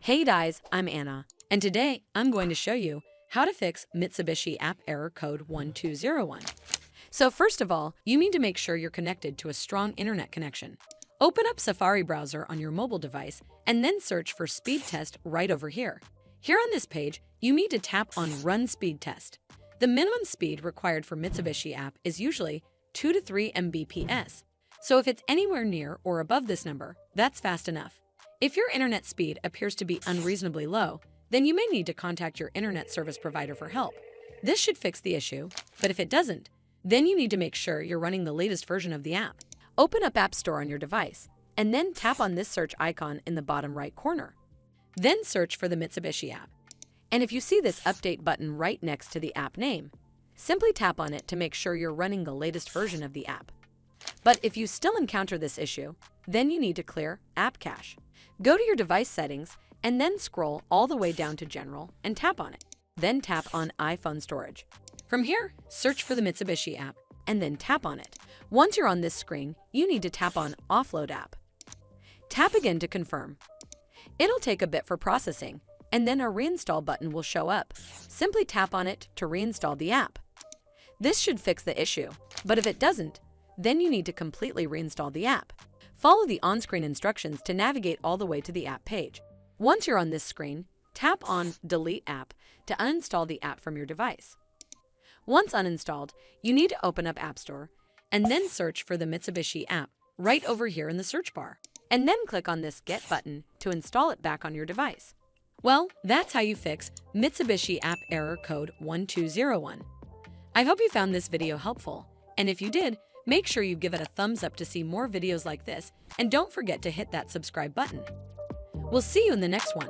Hey guys, I'm Anna, and today I'm going to show you how to fix Mitsubishi App error code 1201. So first of all, you need to make sure you're connected to a strong internet connection. Open up Safari browser on your mobile device and then search for speed test right over here. Here on this page, you need to tap on Run Speed Test. The minimum speed required for Mitsubishi App is usually 2 to 3 Mbps. So if it's anywhere near or above this number, that's fast enough. If your internet speed appears to be unreasonably low, then you may need to contact your internet service provider for help. This should fix the issue, but if it doesn't, then you need to make sure you're running the latest version of the app. Open up App Store on your device, and then tap on this search icon in the bottom right corner. Then search for the Mitsubishi app. And if you see this update button right next to the app name, simply tap on it to make sure you're running the latest version of the app. But if you still encounter this issue, then you need to clear App Cache. Go to your device settings and then scroll all the way down to General and tap on it. Then tap on iPhone Storage. From here, search for the Mitsubishi app and then tap on it. Once you're on this screen, you need to tap on Offload App. Tap again to confirm. It'll take a bit for processing, and then a reinstall button will show up. Simply tap on it to reinstall the app. This should fix the issue, but if it doesn't, then you need to completely reinstall the app. Follow the on-screen instructions to navigate all the way to the app page. Once you're on this screen, tap on Delete App to uninstall the app from your device. Once uninstalled, you need to open up App Store and then search for the Mitsubishi app right over here in the search bar, and then click on this Get button to install it back on your device. Well, that's how you fix Mitsubishi App error code 1201. I hope you found this video helpful, and if you did, make sure you give it a thumbs up to see more videos like this, and don't forget to hit that subscribe button. We'll see you in the next one.